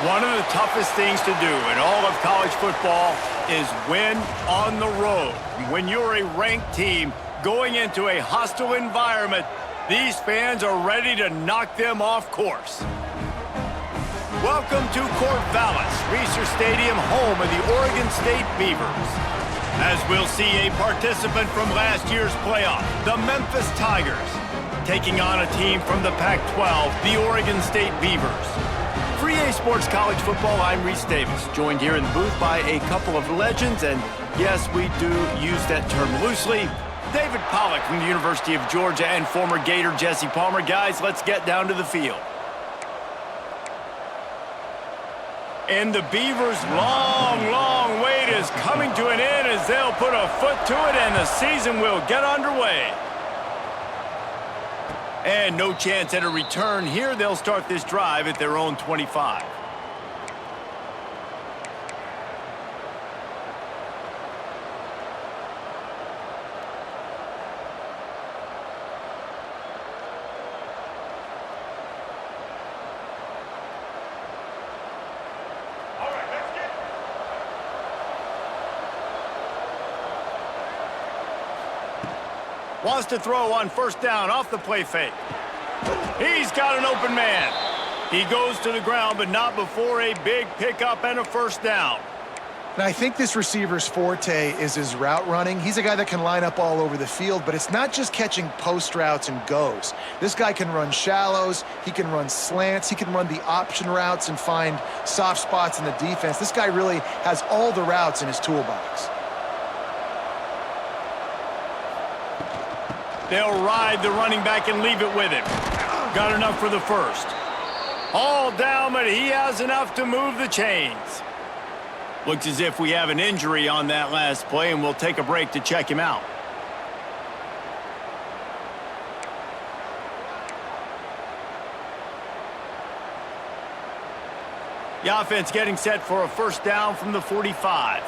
One of the toughest things to do in all of college football is win on the road. When you're a ranked team going into a hostile environment, these fans are ready to knock them off course. Welcome to Corvallis, Reser Stadium, home of the Oregon State Beavers. As we'll see a participant from last year's playoff, the Memphis Tigers, taking on a team from the Pac-12, the Oregon State Beavers. For EA Sports College Football, I'm Reese Davis, joined here in the booth by a couple of legends, and yes, we do use that term loosely. David Pollack from the University of Georgia and former Gator Jesse Palmer. Guys, let's get down to the field. And the Beavers' long wait is coming to an end as they'll put a foot to it and the season will get underway. And no chance at a return here. They'll start this drive at their own 25. Wants to throw on first down off the play fake. He's got an open man. He goes to the ground, but not before a big pickup and a first down. And I think this receiver's forte is his route running. He's a guy that can line up all over the field, but it's not just catching post routes and goes. This guy can run shallows, he can run slants, he can run the option routes and find soft spots in the defense. This guy really has all the routes in his toolbox. They'll ride the running back and leave it with him. Got enough for the first. All down, but he has enough to move the chains. Looks as if we have an injury on that last play, and we'll take a break to check him out. The offense getting set for a first down from the 45.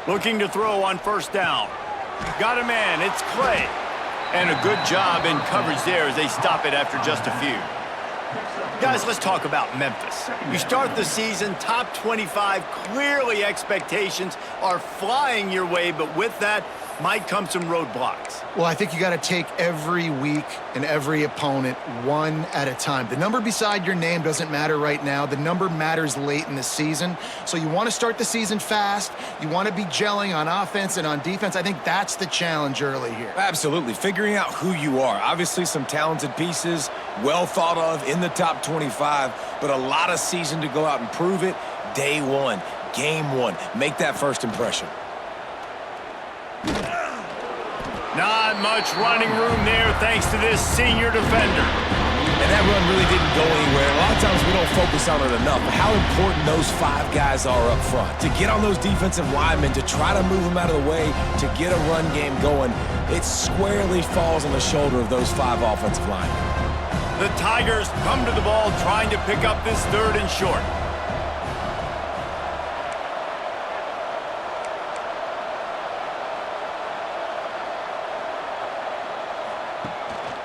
Looking to throw on first down. Got a man, it's Clay. And a good job in coverage there as they stop it after just a few. Guys, let's talk about Memphis. You start the season top 25. Clearly expectations are flying your way, but with that might come some roadblocks. Well, I think you got to take every week and every opponent one at a time. The number beside your name doesn't matter right now. The number matters late in the season. So you want to start the season fast. You want to be gelling on offense and on defense. I think that's the challenge early here. Absolutely. Figuring out who you are. Obviously some talented pieces, well thought of in the top 25, but a lot of season to go out and prove it. Day one, game one. Make that first impression. Not much running room there thanks to this senior defender. And that run really didn't go anywhere. A lot of times we don't focus on it enough, but how important those five guys are up front. To get on those defensive linemen, to try to move them out of the way, to get a run game going, it squarely falls on the shoulder of those five offensive linemen. The Tigers come to the ball trying to pick up this third and short.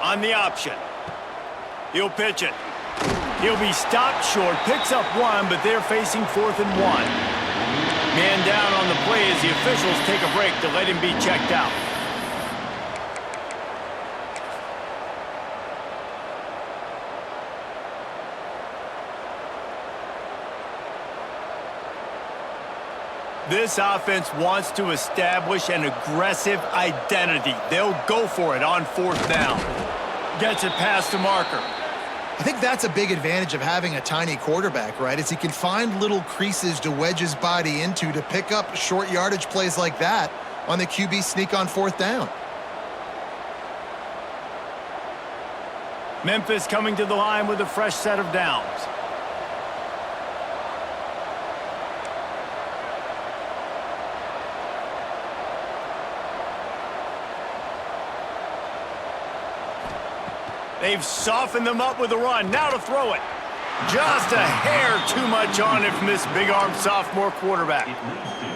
On the option. He'll pitch it. He'll be stopped short, picks up one, but they're facing 4th and 1. Man down on the play as the officials take a break to let him be checked out. This offense wants to establish an aggressive identity. They'll go for it on 4th down. Gets it past the marker. I think that's a big advantage of having a tiny quarterback, right? Is he can find little creases to wedge his body into to pick up short yardage plays like that on the QB sneak on 4th down. Memphis coming to the line with a fresh set of downs. They've softened them up with a run. Now to throw it. Just a hair too much on it from this big-armed sophomore quarterback.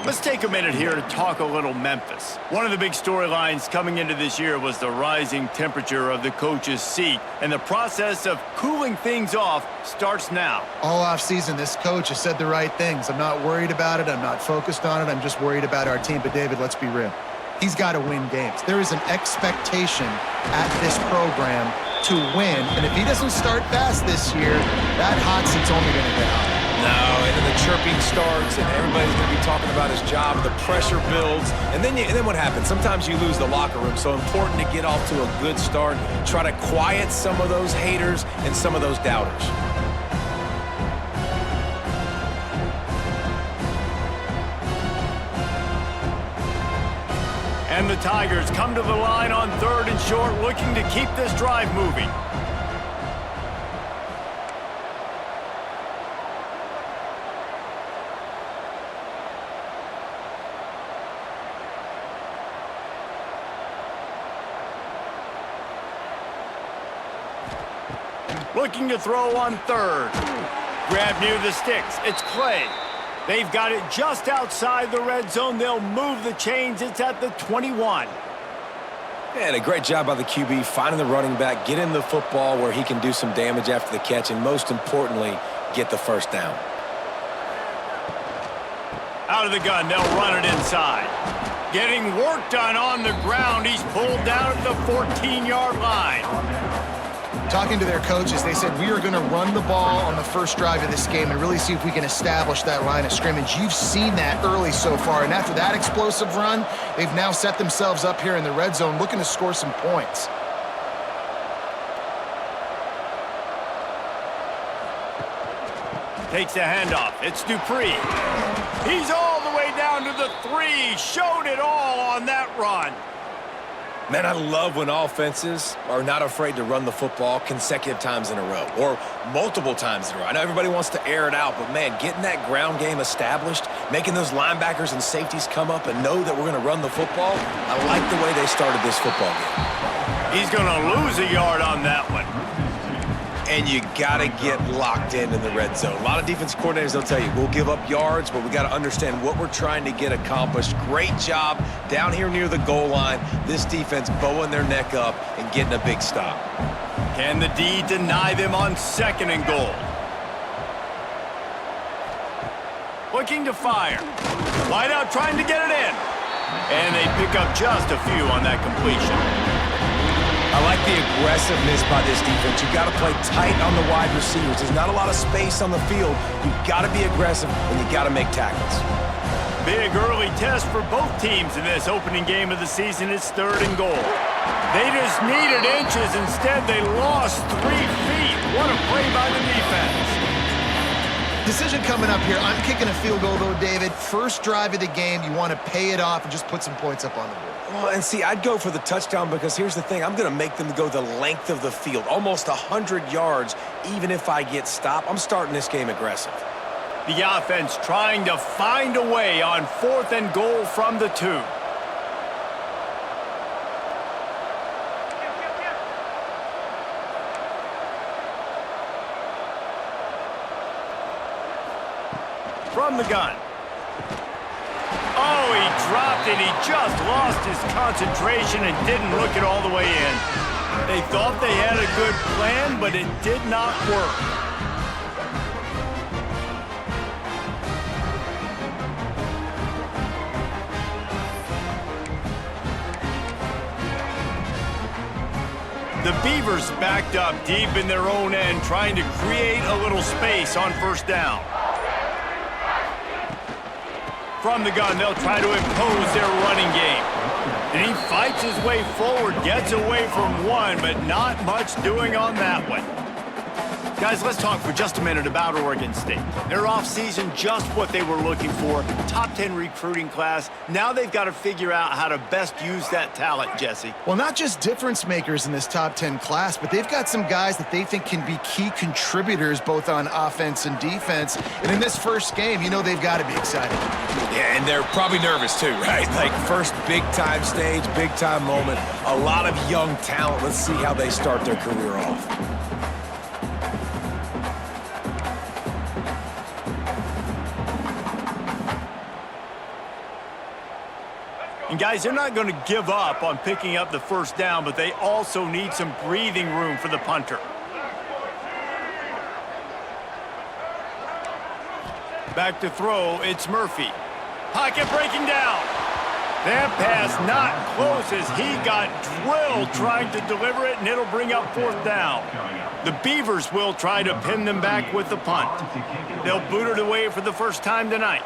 Let's take a minute here to talk a little Memphis. One of the big storylines coming into this year was the rising temperature of the coach's seat, and the process of cooling things off starts now. All offseason, this coach has said the right things. I'm not worried about it. I'm not focused on it. I'm just worried about our team. But, David, let's be real. He's got to win games. There is an expectation at this program to win, and if he doesn't start fast this year, that hot seat's only going to get hot. No, and then the chirping starts, and everybody's going to be talking about his job. The pressure builds, and then what happens? Sometimes you lose the locker room, so important to get off to a good start. Try to quiet some of those haters and some of those doubters. And the Tigers come to the line on 3rd and short, looking to keep this drive moving. Looking to throw on 3rd. Grab near the sticks. It's Clay. They've got it just outside the red zone. They'll move the chains. It's at the 21. And a great job by the QB, finding the running back, getting the football where he can do some damage after the catch, and most importantly, get the first down. Out of the gun, they'll run it inside. Getting work done on the ground. He's pulled down at the 14-yard line. Talking to their coaches, they said, we are going to run the ball on the first drive of this game and really see if we can establish that line of scrimmage. You've seen that early so far, and after that explosive run, they've now set themselves up here in the red zone looking to score some points. Takes the handoff. It's Dupree. He's all the way down to the 3. Showed it all on that run. Man, I love when offenses are not afraid to run the football consecutive times in a row or multiple times in a row. I know everybody wants to air it out, but, man, getting that ground game established, making those linebackers and safeties come up and know that we're going to run the football, I like the way they started this football game. He's going to lose a yard on that one. And you got to get locked in the red zone. A lot of defense coordinators, they'll tell you, we'll give up yards, but we got to understand what we're trying to get accomplished. Great job down here near the goal line. This defense bowing their neck up and getting a big stop. Can the D deny them on 2nd and goal? Looking to fire. Wide out trying to get it in. And they pick up just a few on that completion. I like the aggressiveness by this defense. You've got to play tight on the wide receivers. There's not a lot of space on the field. You've got to be aggressive, and you've got to make tackles. Big early test for both teams in this opening game of the season. It's 3rd and goal. They just needed inches. Instead, they lost 3 feet. What a play by the defense. Decision coming up here. I'm kicking a field goal, though, David. First drive of the game, you want to pay it off and just put some points up on the board. Well, and see, I'd go for the touchdown because here's the thing. I'm going to make them go the length of the field, almost 100 yards, even if I get stopped. I'm starting this game aggressive. The offense trying to find a way on 4th and goal from the 2. From the gun. Oh, he dropped it. He just lost his concentration and didn't look it all the way in. They thought they had a good plan, but it did not work. The Beavers backed up deep in their own end, trying to create a little space on 1st down. From the gun, they'll try to impose their running game. And he fights his way forward, gets away from one, but not much doing on that one. Guys, let's talk for just a minute about Oregon State. Their offseason, just what they were looking for. Top 10 recruiting class. Now they've got to figure out how to best use that talent, Jesse. Well, not just difference makers in this top 10 class, but they've got some guys that they think can be key contributors both on offense and defense. And in this first game, you know they've got to be excited. Yeah, and they're probably nervous too, right? Like first big-time stage, big-time moment. A lot of young talent. Let's see how they start their career off. And guys, they're not going to give up on picking up the first down, but they also need some breathing room for the punter. Back to throw, it's Murphy. Pocket breaking down. That pass not close as he got drilled trying to deliver it, and it'll bring up fourth down. The Beavers will try to pin them back with the punt. They'll boot it away for the first time tonight.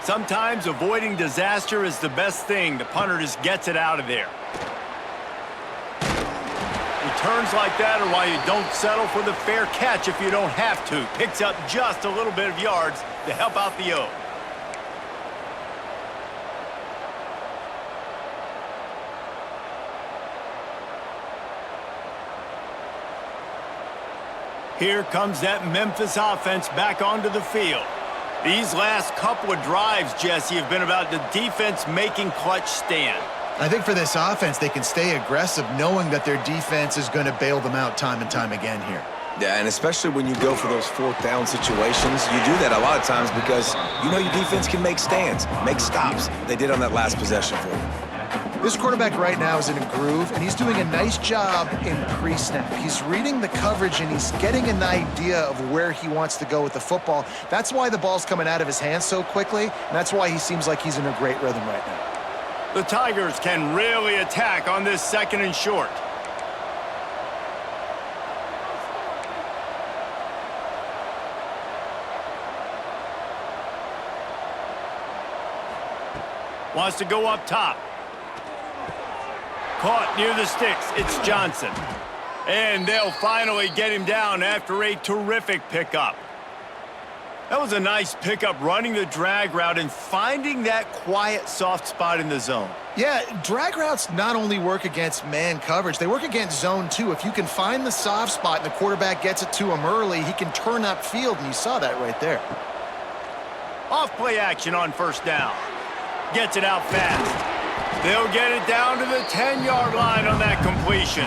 Sometimes avoiding disaster is the best thing. The punter just gets it out of there. Returns like that are why you don't settle for the fair catch if you don't have to. Picks up just a little bit of yards to help out the O. Here comes that Memphis offense back onto the field. These last couple of drives, Jesse, have been about the defense making clutch stand. I think for this offense, they can stay aggressive knowing that their defense is going to bail them out time and time again here. Yeah, and especially when you go for those fourth down situations, you do that a lot of times because you know your defense can make stands, make stops. They did on that last possession for you. This quarterback right now is in a groove, and he's doing a nice job in pre-snap. He's reading the coverage, and he's getting an idea of where he wants to go with the football. That's why the ball's coming out of his hands so quickly, and that's why he seems like he's in a great rhythm right now. The Tigers can really attack on this second and short. Wants to go up top. Caught near the sticks. It's Johnson. And they'll finally get him down after a terrific pickup. That was a nice pickup, running the drag route and finding that quiet, soft spot in the zone. Yeah, drag routes not only work against man coverage, they work against zone too. If you can find the soft spot and the quarterback gets it to him early, he can turn upfield, and you saw that right there. Off-play action on first down. Gets it out fast. They'll get it down to the 10-yard line on that completion.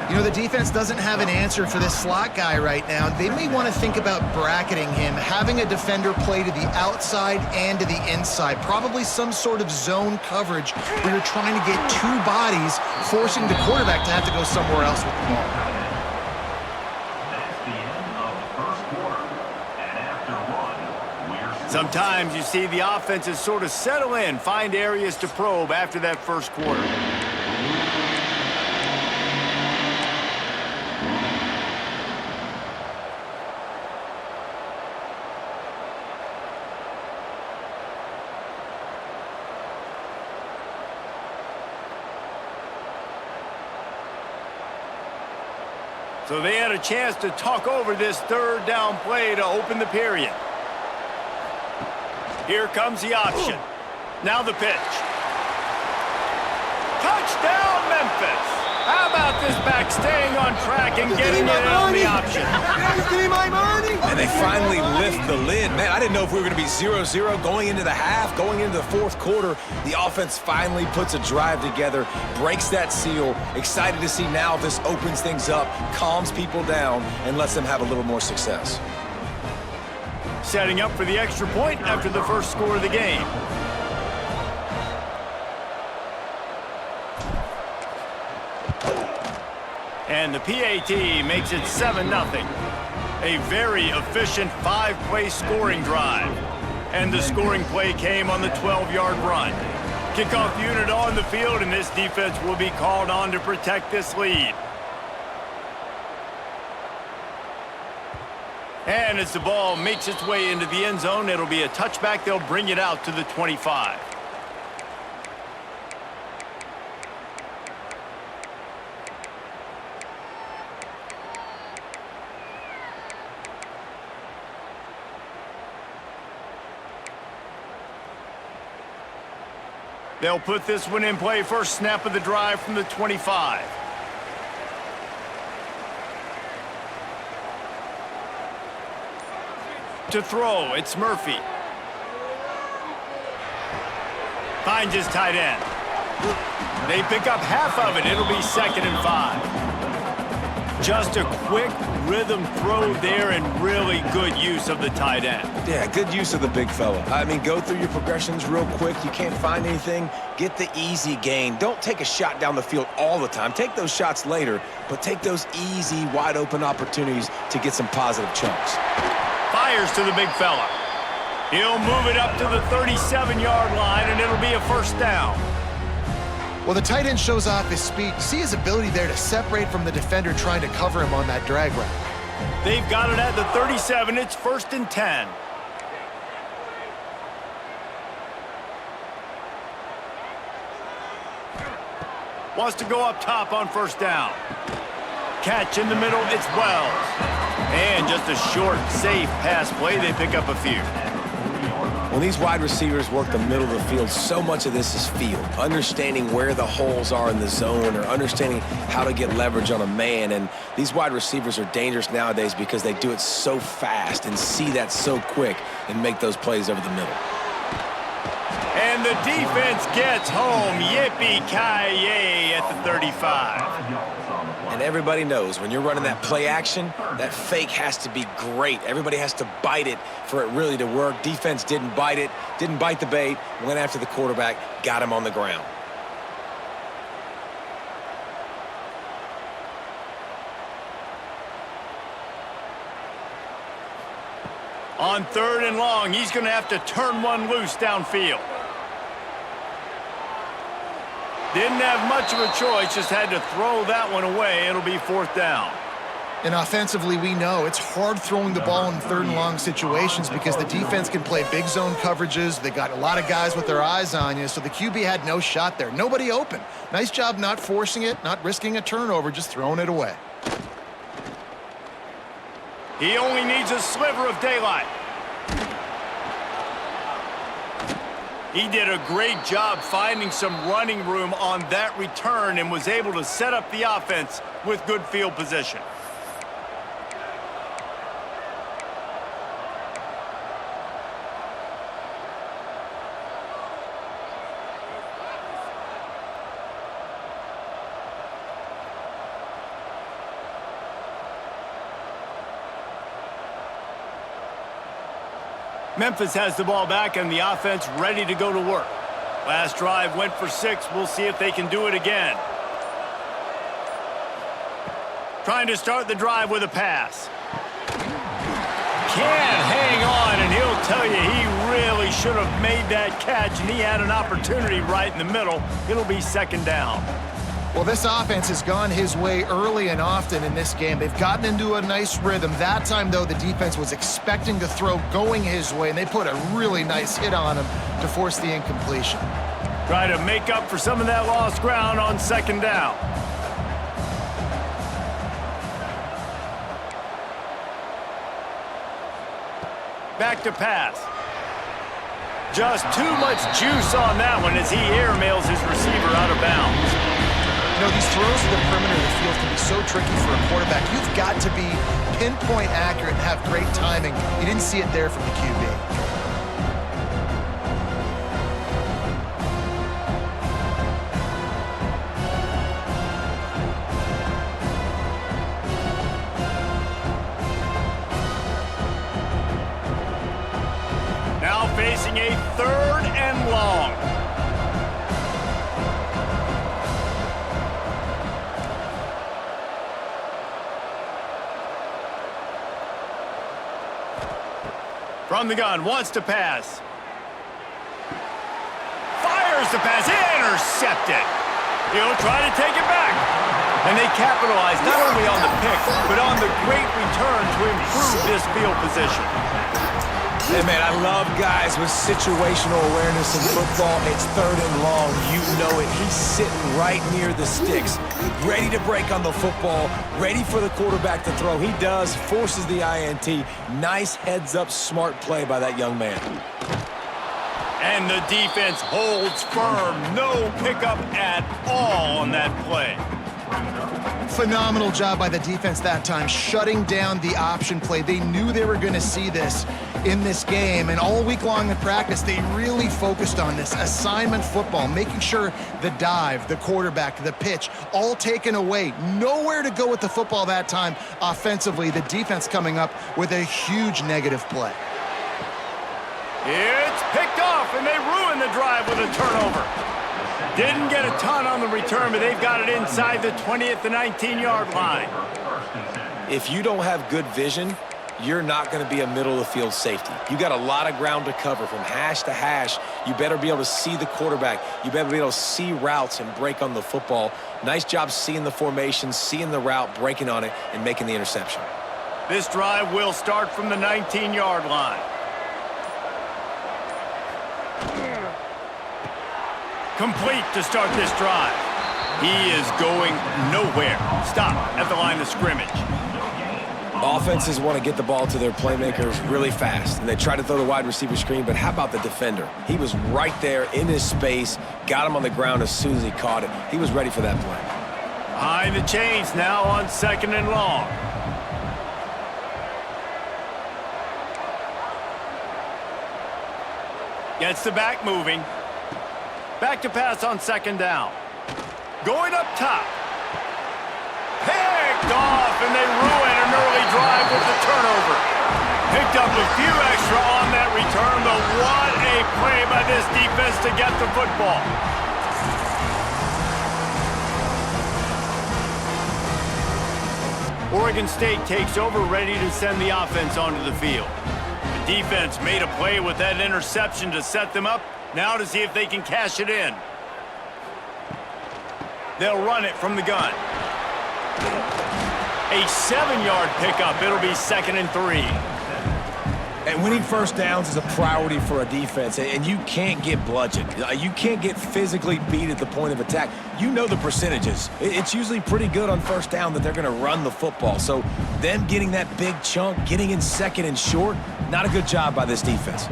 You know, the defense doesn't have an answer for this slot guy right now. They may want to think about bracketing him, having a defender play to the outside and to the inside. Probably some sort of zone coverage where you're trying to get two bodies, forcing the quarterback to have to go somewhere else with the ball. Sometimes you see the offenses sort of settle in, find areas to probe after that first quarter. So they had a chance to talk over this third down play to open the period. Here comes the option. Now the pitch. Touchdown, Memphis! How about this back staying on track and getting it on the option? And they finally lift the lid. Man, I didn't know if we were going to be 0-0 going into the half, going into the fourth quarter. The offense finally puts a drive together, breaks that seal. Excited to see now this opens things up, calms people down, and lets them have a little more success. Setting up for the extra point after the first score of the game. And the PAT makes it 7-0. A very efficient 5-play scoring drive. And the scoring play came on the 12-yard run. Kickoff unit on the field, and this defense will be called on to protect this lead. And as the ball makes its way into the end zone, it'll be a touchback. They'll bring it out to the 25. They'll put this one in play. First snap of the drive from the 25. To throw, it's Murphy. Finds his tight end. They pick up half of it. It'll be 2nd and 5. Just a quick rhythm throw there and really good use of the tight end. Yeah, good use of the big fella. I mean, go through your progressions real quick. You can't find anything, get the easy gain. Don't take a shot down the field all the time. Take those shots later, but take those easy, wide-open opportunities to get some positive chunks. Fires to the big fella. He'll move it up to the 37-yard line, and it'll be a first down. Well, the tight end shows off his speed. You see his ability there to separate from the defender trying to cover him on that drag route. They've got it at the 37. It's 1st and 10. Wants to go up top on first down. Catch in the middle, it's Wells. And just a short, safe pass play. They pick up a few. When these wide receivers work the middle of the field, so much of this is feel. Understanding where the holes are in the zone or understanding how to get leverage on a man. And these wide receivers are dangerous nowadays because they do it so fast and see that so quick and make those plays over the middle. And the defense gets home. Yippee-ki-yay at the 35. And everybody knows when you're running that play action, that fake has to be great. Everybody has to bite it for it really to work. Defense didn't bite it, didn't bite the bait, went after the quarterback, got him on the ground. On 3rd and long, he's going to have to turn one loose downfield. Didn't have much of a choice, just had to throw that one away. It'll be 4th down. And offensively, we know it's hard throwing the ball in 3rd and long situations because the defense can play big zone coverages. They got a lot of guys with their eyes on you, so the QB had no shot there. Nobody open. Nice job not forcing it, not risking a turnover, just throwing it away. He only needs a sliver of daylight. He did a great job finding some running room on that return and was able to set up the offense with good field position. Memphis has the ball back and the offense ready to go to work. Last drive went for 6. We'll see if they can do it again. Trying to start the drive with a pass. Can't hang on, and he'll tell you he really should have made that catch, and he had an opportunity right in the middle. It'll be 2nd down. Well, this offense has gone his way early and often in this game. They've gotten into a nice rhythm. That time, though, the defense was expecting to throw going his way, and they put a really nice hit on him to force the incompletion. Try to make up for some of that lost ground on 2nd down. Back to pass. Just too much juice on that one as he airmails his receiver out of bounds. You know, these throws to the perimeter of the field can be so tricky for a quarterback. You've got to be pinpoint accurate and have great timing. You didn't see it there from the QB. Now facing a 3rd and long. From the gun, wants to pass. Fires the pass, intercepted. He'll try to take it back. And they capitalize not only on the pick, but on the great return to improve this field position. Hey, man, I love guys with situational awareness in football. It's 3rd and long. You know it. He's sitting right near the sticks, ready to break on the football, ready for the quarterback to throw. He does, forces the INT. Nice heads-up, smart play by that young man. And the defense holds firm. No pickup at all on that play. Phenomenal job by the defense that time, shutting down the option play. They knew they were going to see this in this game, and all week long in practice, they really focused on this assignment football, making sure the dive, the quarterback, the pitch, all taken away. Nowhere to go with the football that time offensively. The defense coming up with a huge negative play. It's picked off, and they ruin the drive with a turnover. Didn't get a ton on the return, but they've got it inside the 20 at the 19-yard line. If you don't have good vision, you're not going to be a middle-of-the-field safety. You got a lot of ground to cover from hash to hash. You better be able to see the quarterback. You better be able to see routes and break on the football. Nice job seeing the formation, seeing the route, breaking on it, and making the interception. This drive will start from the 19-yard line. Complete to start this drive. He is going nowhere. Stop at the line of scrimmage. Offenses want to get the ball to their playmakers really fast, and they try to throw the wide receiver screen, but how about the defender? He was right there in his space, got him on the ground as soon as he caught it. He was ready for that play. Behind the chains now on 2nd and long. Gets the back moving. Back to pass on 2nd down. Going up top. Picked off, and they ruin an early drive with the turnover. Picked up a few extra on that return, but what a play by this defense to get the football. Oregon State takes over, ready to send the offense onto the field. The defense made a play with that interception to set them up. Now to see if they can cash it in. They'll run it from the gun. A 7-yard pickup. It'll be 2nd and 3. And winning first downs is a priority for a defense, and you can't get bludgeoned. You can't get physically beat at the point of attack. You know the percentages. It's usually pretty good on first down that they're going to run the football. So them getting that big chunk, getting in 2nd and short, not a good job by this defense.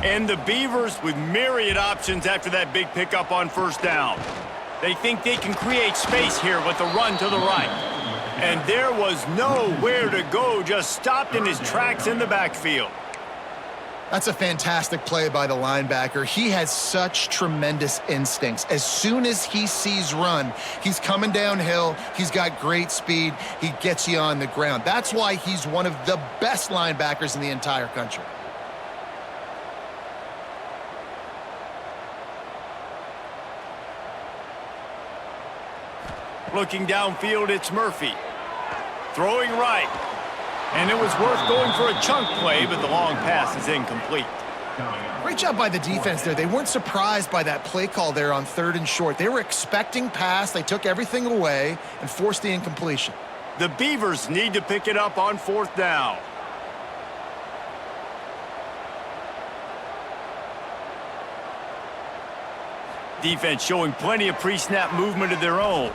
And the Beavers with myriad options after that big pickup on first down. They think they can create space here with the run to the right. And there was nowhere to go, just stopped in his tracks in the backfield. That's a fantastic play by the linebacker. He has such tremendous instincts. As soon as he sees run, he's coming downhill. He's got great speed. He gets you on the ground. That's why he's one of the best linebackers in the entire country. Looking downfield, it's Murphy. Throwing right. And it was worth going for a chunk play, but the long pass is incomplete. Great job by the defense there. They weren't surprised by that play call there on 3rd and short. They were expecting pass. They took everything away and forced the incompletion. The Beavers need to pick it up on 4th down. Defense showing plenty of pre-snap movement of their own.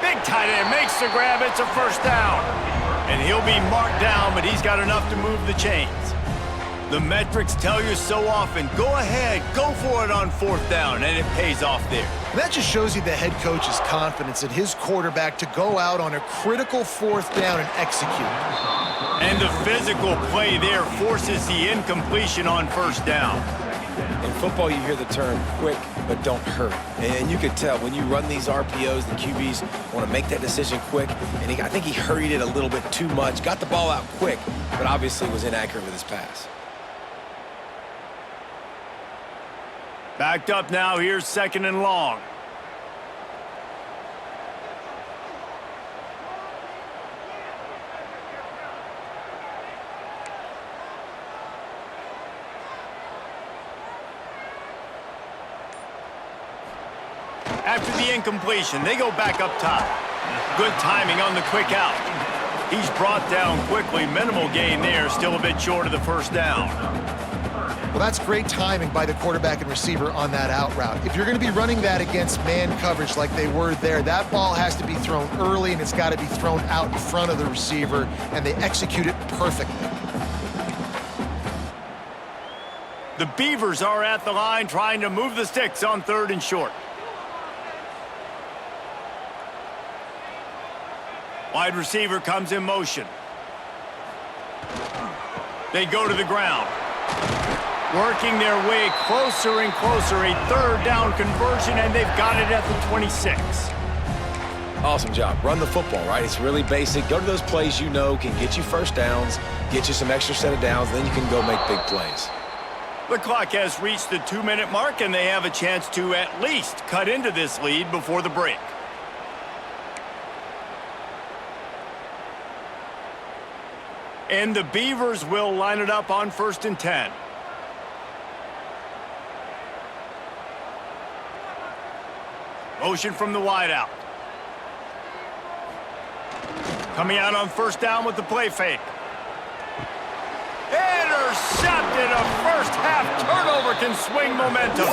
Big tight end makes the grab. It's a first down. And he'll be marked down, but he's got enough to move the chains. The metrics tell you so often, go ahead, go for it on 4th down, and it pays off there. And that just shows you the head coach's confidence in his quarterback to go out on a critical 4th down and execute. And the physical play there forces the incompletion on first down. In football, you hear the term quick, but don't hurry. And you could tell when you run these RPOs, the QBs want to make that decision quick. And I think he hurried it a little bit too much, got the ball out quick, but obviously was inaccurate with his pass. Backed up now, here's 2nd and long. After the incompletion, they go back up top. Good timing on the quick out. He's brought down quickly. Minimal gain there, still a bit short of the first down. Well, that's great timing by the quarterback and receiver on that out route. If you're going to be running that against man coverage like they were there, that ball has to be thrown early and it's got to be thrown out in front of the receiver, and they execute it perfectly. The Beavers are at the line trying to move the sticks on 3rd and short. Wide receiver comes in motion. They go to the ground. Working their way closer and closer. A third down conversion, and they've got it at the 26. Awesome job. Run the football, right? It's really basic. Go to those plays you know can get you first downs, get you some extra set of downs, then you can go make big plays. The clock has reached the 2-minute mark, and they have a chance to at least cut into this lead before the break. And the Beavers will line it up on 1st and 10. Motion from the wideout. Coming out on 1st down with the play fake. Intercepted. A first-half turnover can swing momentum.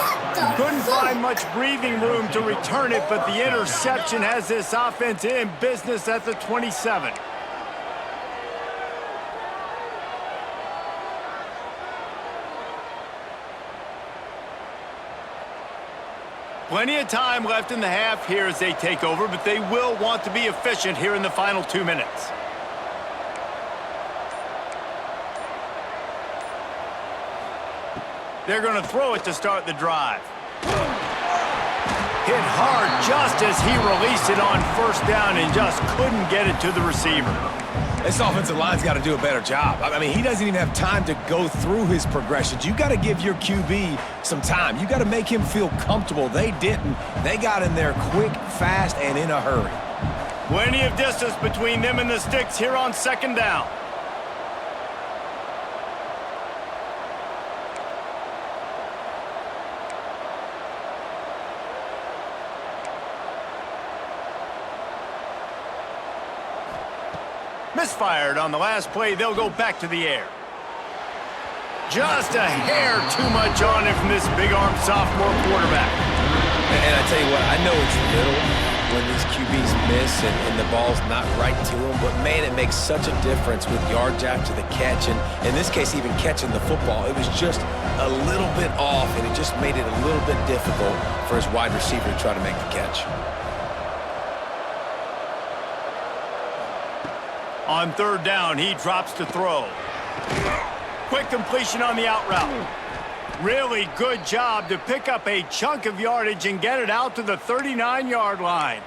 Couldn't find much breathing room to return it, but the interception has this offense in business at the 27. Plenty of time left in the half here as they take over, but they will want to be efficient here in the final 2 minutes. They're going to throw it to start the drive. Hit hard just as he released it on 1st down and just couldn't get it to the receiver. This offensive line's got to do a better job. I mean, he doesn't even have time to go through his progressions. You got to give your QB some time. You got to make him feel comfortable. They didn't. They got in there quick, fast, and in a hurry. Plenty of distance between them and the sticks here on 2nd down. Misfired on the last play. They'll go back to the air. Just a hair too much on it from this big-armed sophomore quarterback. And I tell you what, I know it's little when these QBs miss and the ball's not right to them, but man, it makes such a difference with yards after the catch. And in this case, even catching the football, it was just a little bit off, and it just made it a little bit difficult for his wide receiver to try to make the catch. On 3rd down, he drops to throw. Quick completion on the out route. Really good job to pick up a chunk of yardage and get it out to the 39-yard line.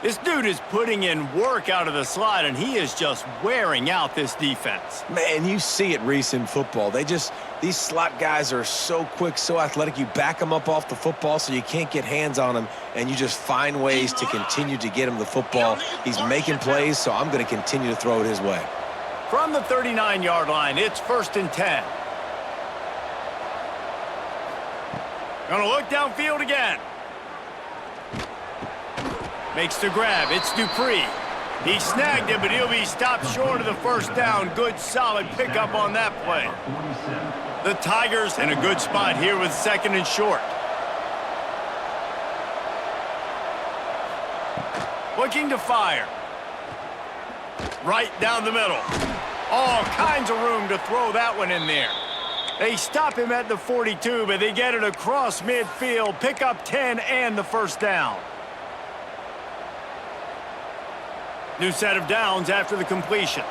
This dude is putting in work out of the slot, and he is just wearing out this defense. Man, you see it, Reese, in football. These slot guys are so quick, so athletic. You back them up off the football so you can't get hands on them, and you just find ways to continue to get him the football. He's making plays, so I'm going to continue to throw it his way. From the 39-yard line, it's 1st and 10. Gonna look downfield again. Makes the grab. It's Dupree. He snagged it, but he'll be stopped short of the 1st down. Good, solid pickup on that play. The Tigers in a good spot here with 2nd and short. Looking to fire. Right down the middle. All kinds of room to throw that one in there. They stop him at the 42, but they get it across midfield. Pick up 10 and the 1st down. New set of downs after the completion.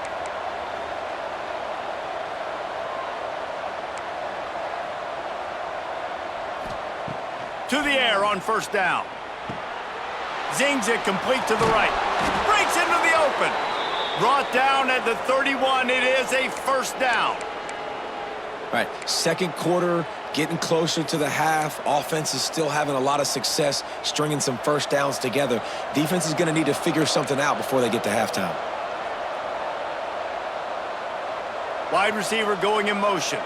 To the air on 1st down. Zings it complete to the right. Breaks into the open. Brought down at the 31. It is a 1st down. All right, 2nd quarter, getting closer to the half. Offense is still having a lot of success stringing some 1st downs together. Defense is going to need to figure something out before they get to halftime. Wide receiver going in motion.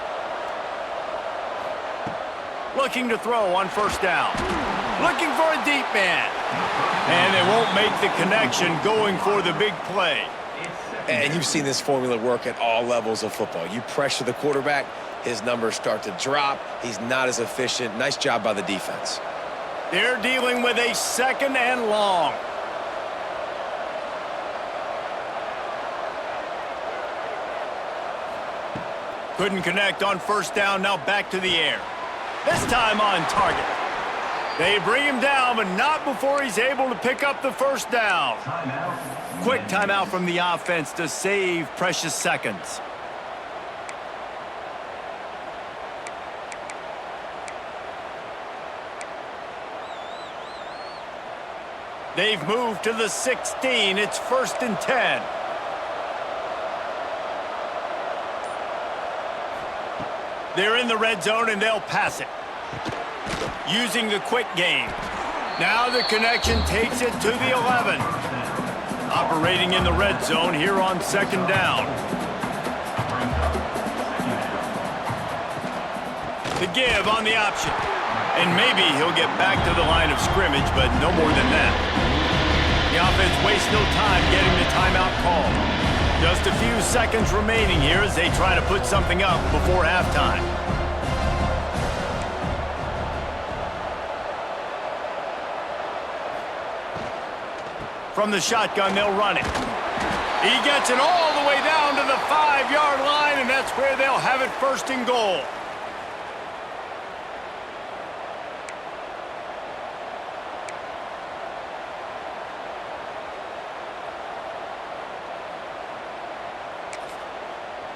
Looking to throw on 1st down. Looking for a deep man. And they won't make the connection going for the big play. And you've seen this formula work at all levels of football. You pressure the quarterback, his numbers start to drop. He's not as efficient. Nice job by the defense. They're dealing with a 2nd and long. Couldn't connect on 1st down. Now back to the air. This time on target. They bring him down, but not before he's able to pick up the first down. Quick timeout from the offense to save precious seconds. They've moved to the 16. It's 1st and 10. They're in the red zone, and they'll pass it. Using the quick game. Now the connection takes it to the 11. Operating in the red zone here on 2nd down. The give on the option. And maybe he'll get back to the line of scrimmage, but no more than that. The offense wastes no time getting the timeout call. Just a few seconds remaining here as they try to put something up before halftime. From the shotgun, they'll run it. He gets it all the way down to the 5-yard line, and that's where they'll have it 1st and goal.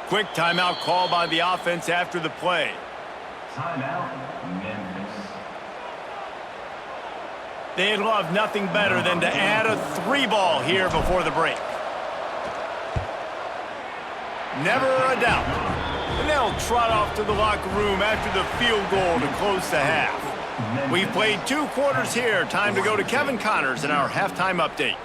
Quick timeout call by the offense after the play. Timeout, Memphis. They'd love nothing better than to add a 3-ball here before the break. Never a doubt. And they'll trot off to the locker room after the field goal to close the half. We've played 2 quarters here. Time to go to Kevin Connors in our halftime update.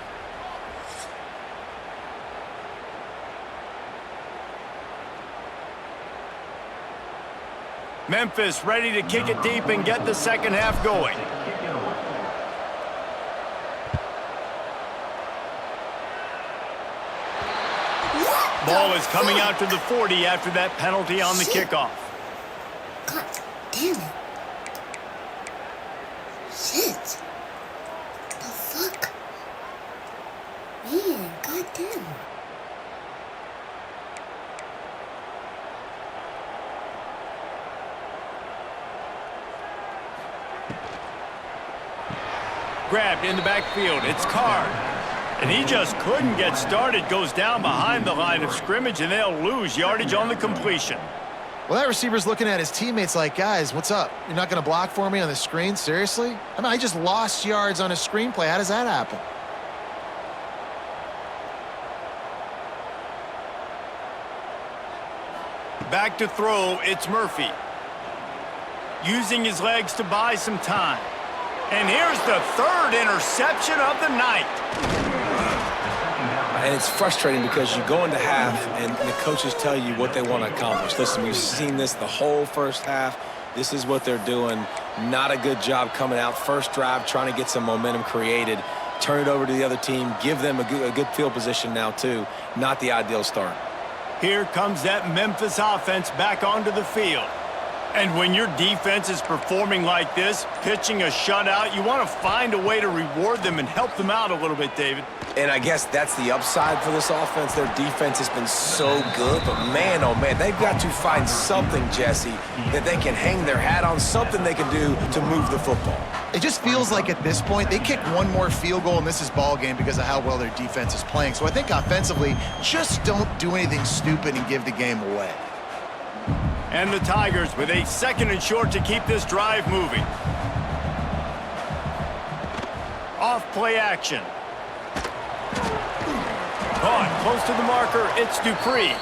Memphis ready to kick it deep and get the second half going. Ball is coming out to the 40 after that penalty on the kickoff. God damn it. Shit. The fuck? Man, god damn it. Grabbed in the backfield. It's Card. And he just couldn't get started. Goes down behind the line of scrimmage, and they'll lose yardage on the completion. Well, that receiver's looking at his teammates like, guys, what's up? You're not going to block for me on the screen? Seriously? I mean, I just lost yards on a screenplay. How does that happen? Back to throw, it's Murphy. Using his legs to buy some time. And here's the 3rd interception of the night. And it's frustrating because you go into half and the coaches tell you what they want to accomplish. Listen, we've seen this the whole first half. This is what they're doing. Not a good job coming out. First drive, trying to get some momentum created. Turn it over to the other team. Give them a good field position now, too. Not the ideal start. Here comes that Memphis offense back onto the field. And when your defense is performing like this, pitching a shutout, you want to find a way to reward them and help them out a little bit, David. And I guess that's the upside for this offense. Their defense has been so good, but man, oh man, they've got to find something, Jesse, that they can hang their hat on, something they can do to move the football. It just feels like at this point, they kick one more field goal and this is ball game because of how well their defense is playing. So I think offensively, just don't do anything stupid and give the game away. And the Tigers with a 2nd and short to keep this drive moving. Off play action. Caught close to the marker, it's Dupree.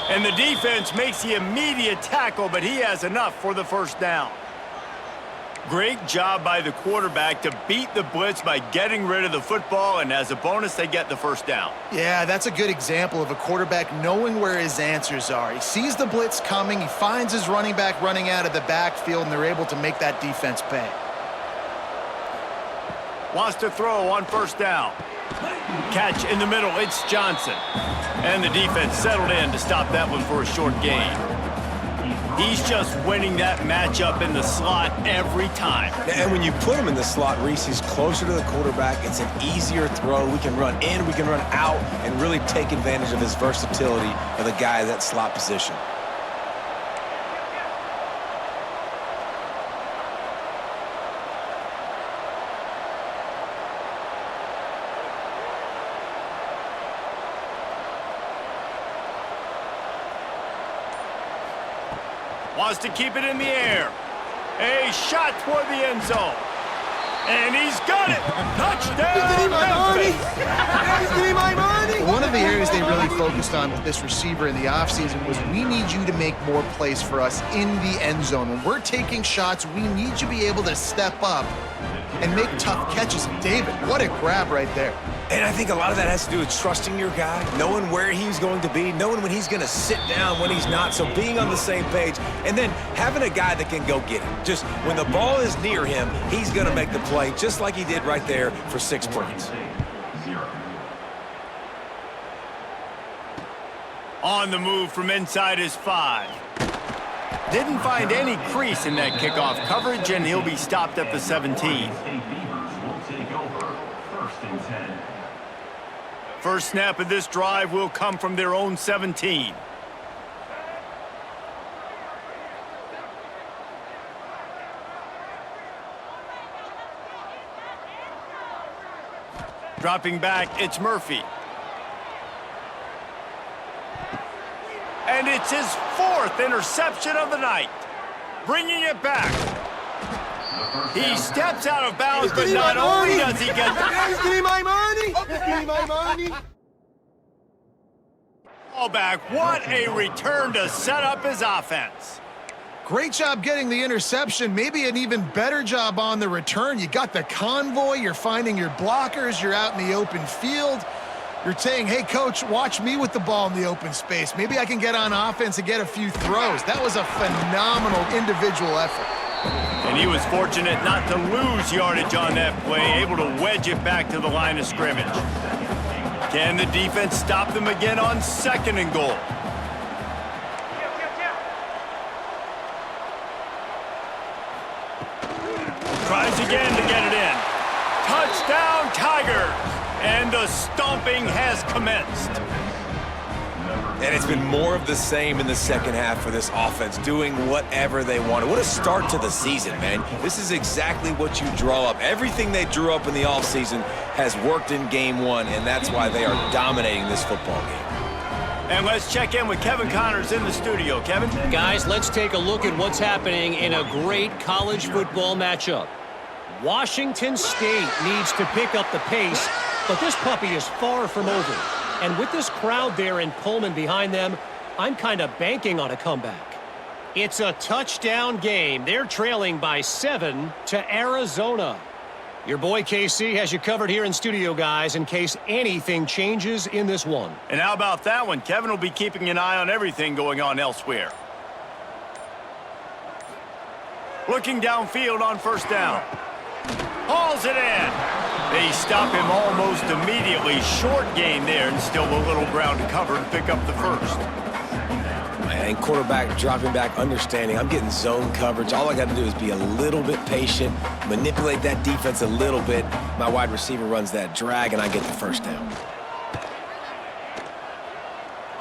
And the defense makes the immediate tackle, but he has enough for the first down. Great job by the quarterback to beat the blitz by getting rid of the football, and as a bonus, they get the first down. Yeah, that's a good example of a quarterback knowing where his answers are. He sees the blitz coming, he finds his running back running out of the backfield, and they're able to make that defense pay. Wants to throw on first down. Catch in the middle, it's Johnson. And the defense settled in to stop that one for a short gain. He's just winning that matchup in the slot every time. And when you put him in the slot, Reese, he's closer to the quarterback. It's an easier throw. We can run in, we can run out, and really take advantage of his versatility of the guy in that slot position. Wants to keep it in the air. A shot toward the end zone. And he's got it! Touchdown, Memphis! One of the areas they really focused on with this receiver in the offseason was we need you to make more plays for us in the end zone. When we're taking shots, we need you to be able to step up and make tough catches. And David, what a grab right there. And I think a lot of that has to do with trusting your guy, knowing where he's going to be, knowing when he's going to sit down, when he's not, so being on the same page, and then having a guy that can go get it. Just when the ball is near him, he's going to make the play, just like he did right there for 6 points. On the move from inside his 5. Didn't find any crease in that kickoff coverage, and he'll be stopped at the 17. First snap of this drive will come from their own 17. Dropping back, it's Murphy. And it's his 4th interception of the night. Bringing it back. He steps out of bounds, but not only does he get ball back, what a return to set up his offense. Great job getting the interception, maybe an even better job on the return. You got the convoy, you're finding your blockers, you're out in the open field. You're saying, hey, coach, watch me with the ball in the open space. Maybe I can get on offense and get a few throws. That was a phenomenal individual effort. And he was fortunate not to lose yardage on that play, able to wedge it back to the line of scrimmage. Can the defense stop them again on 2nd and goal? Tries again to get it in. Touchdown, Tigers! And the stomping has commenced. And it's been more of the same in the second half for this offense, doing whatever they wanted. What a start to the season, man. This is exactly what you draw up. Everything they drew up in the offseason has worked in game 1, and that's why they are dominating this football game. And let's check in with Kevin Connors in the studio. Kevin? Guys, let's take a look at what's happening in a great college football matchup. Washington State needs to pick up the pace, but this puppy is far from over. And with this crowd there in Pullman behind them, I'm kind of banking on a comeback. It's a touchdown game. They're trailing by 7 to Arizona. Your boy KC has you covered here in studio, guys, in case anything changes in this one. And how about that one? Kevin will be keeping an eye on everything going on elsewhere. Looking downfield on 1st down. Hauls it in. They stop him almost immediately. Short gain there, and still a little ground to cover and pick up the 1st. And quarterback dropping back, understanding I'm getting zone coverage. All I got to do is be a little bit patient, manipulate that defense a little bit. My wide receiver runs that drag, and I get the 1st down.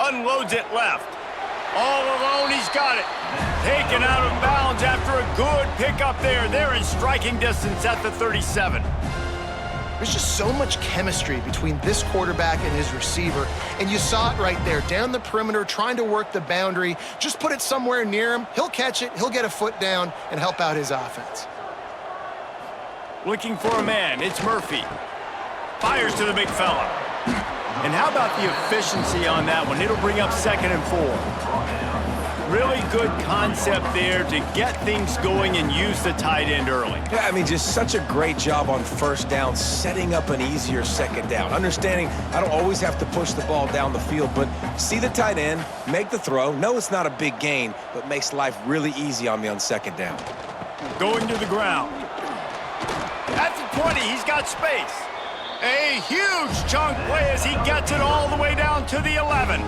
Unloads it left. All alone, he's got it. Taken out of bounds after a good pickup there. They're in striking distance at the 37. There's just so much chemistry between this quarterback and his receiver, and you saw it right there, down the perimeter, trying to work the boundary. Just put it somewhere near him. He'll catch it, he'll get a foot down, and help out his offense. Looking for a man, it's Murphy. Fires to the big fella. And how about the efficiency on that one? It'll bring up 2nd and 4. Really good concept there to get things going and use the tight end early. Yeah, I mean, just such a great job on 1st down, setting up an easier 2nd down. Understanding I don't always have to push the ball down the field, but see the tight end, make the throw. No, it's not a big gain, but makes life really easy on me on 2nd down. Going to the ground. At the 20, he's got space. A huge chunk play as he gets it all the way down to the 11.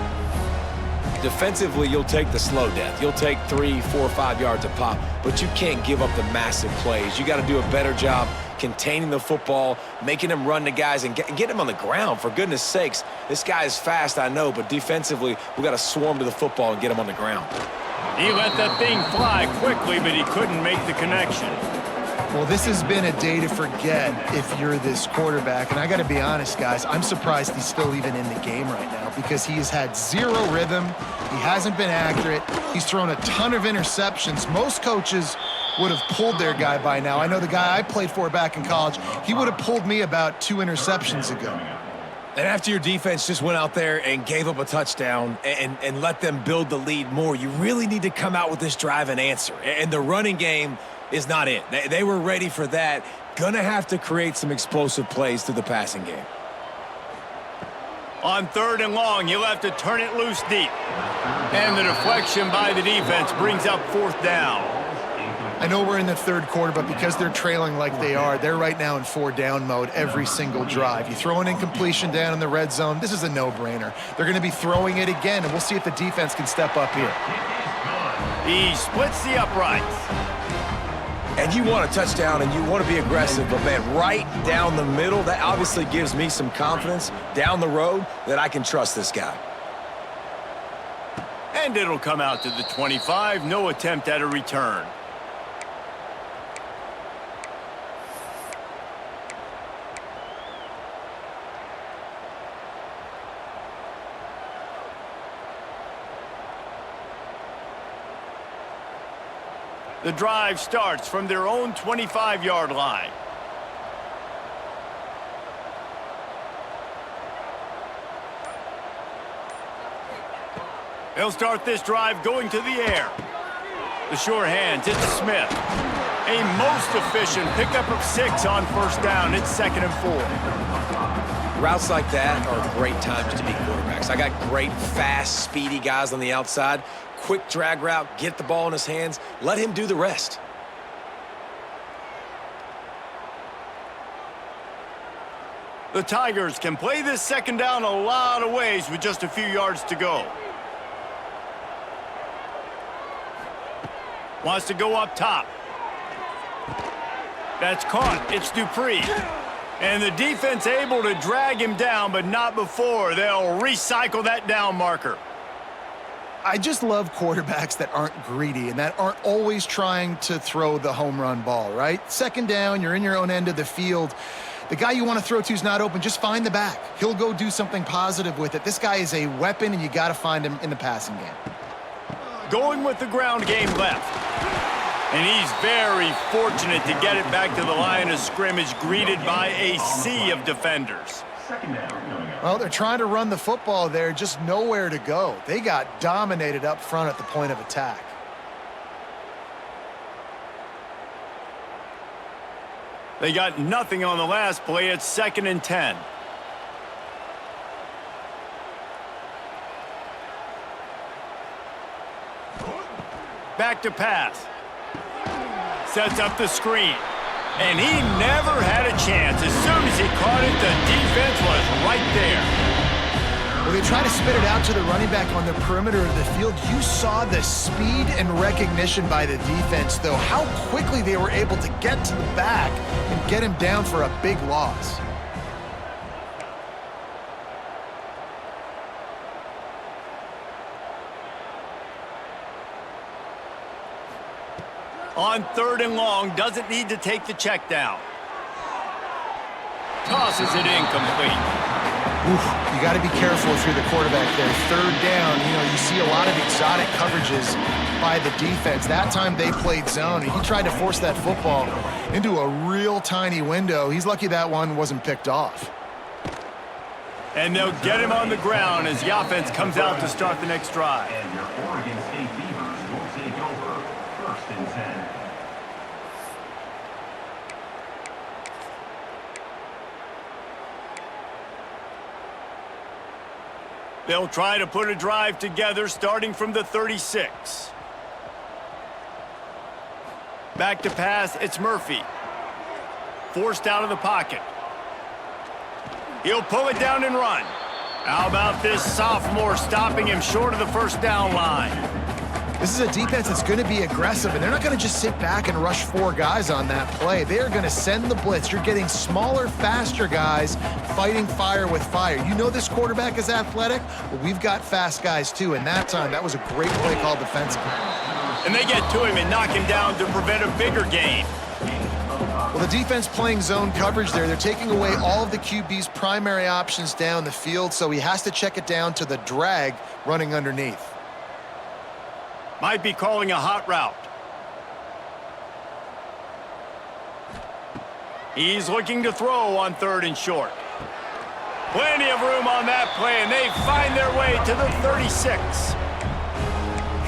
Defensively, you'll take the slow death. You'll take 3, 4, 5 yards a pop, but you can't give up the massive plays. You got to do a better job containing the football, making him run to guys, and get him on the ground. For goodness sakes, this guy is fast, I know, but defensively, we got to swarm to the football and get him on the ground. He let that thing fly quickly, but he couldn't make the connection. Well, this has been a day to forget if you're this quarterback. And I got to be honest, guys, I'm surprised he's still even in the game right now because he has had zero rhythm. He hasn't been accurate. He's thrown a ton of interceptions. Most coaches would have pulled their guy by now. I know the guy I played for back in college, he would have pulled me about 2 interceptions ago. And after your defense just went out there and gave up a touchdown and let them build the lead more, you really need to come out with this drive and answer. And the running game is not it. They were ready for that. Gonna have to create some explosive plays through the passing game. On 3rd and long, you'll have to turn it loose deep. And the deflection by the defense brings up 4th down. I know we're in the 3rd quarter, but because they're trailing like they are, they're right now in 4-down mode every single drive. You throw an incompletion down in the red zone, this is a no-brainer. They're going to be throwing it again, and we'll see if the defense can step up here. He splits the uprights. And you want a touchdown and you want to be aggressive, but man, right down the middle, that obviously gives me some confidence down the road that I can trust this guy. And it'll come out to the 25, no attempt at a return. The drive starts from their own 25-yard line. They'll start this drive going to the air. The sure hands, it's Smith. A most efficient pickup of 6 on 1st down. It's 2nd and 4. Routes like that are great times to be quarterbacks. I got great, fast, speedy guys on the outside. Quick drag route, get the ball in his hands, let him do the rest. The Tigers can play this 2nd down a lot of ways with just a few yards to go. Wants to go up top. That's caught. It's Dupree. And the defense able to drag him down, but not before. They'll recycle that down marker. I just love quarterbacks that aren't greedy and that aren't always trying to throw the home run ball, right? 2nd down, you're in your own end of the field. The guy you want to throw to is not open. Just find the back. He'll go do something positive with it. This guy is a weapon, and you got to find him in the passing game. Going with the ground game left. And he's very fortunate to get it back to the line of scrimmage, greeted by a sea of defenders. Well, they're trying to run the football there, just nowhere to go. They got dominated up front at the point of attack. They got nothing on the last play. It's 2nd and 10. Back to pass. Sets up the screen. And he never had a chance. As soon as he caught it, the defense was right there. Well, they try to spit it out to the running back on the perimeter of the field. You saw the speed and recognition by the defense, though, how quickly they were able to get to the back and get him down for a big loss. On 3rd and long, doesn't need to take the check down. Tosses it incomplete. Oof, you got to be careful if you're the quarterback there. 3rd down, you see a lot of exotic coverages by the defense. That time they played zone, and he tried to force that football into a real tiny window. He's lucky that one wasn't picked off. And they'll get him on the ground as the offense comes out to start the next drive. And your Oregon State Beavers will take over 1st and 10. They'll try to put a drive together starting from the 36. Back to pass, it's Murphy. Forced out of the pocket. He'll pull it down and run. How about this sophomore stopping him short of the 1st down line? This is a defense that's going to be aggressive, and they're not going to just sit back and rush 4 guys on that play. They are going to send the blitz. You're getting smaller, faster guys fighting fire with fire. You know this quarterback is athletic? Well, we've got fast guys, too, and that time, that was a great play called defensively. And they get to him and knock him down to prevent a bigger gain. Well, the defense playing zone coverage there, they're taking away all of the QB's primary options down the field, so he has to check it down to the drag running underneath. Might be calling a hot route. He's looking to throw on 3rd and short. Plenty of room on that play, and they find their way to the 36.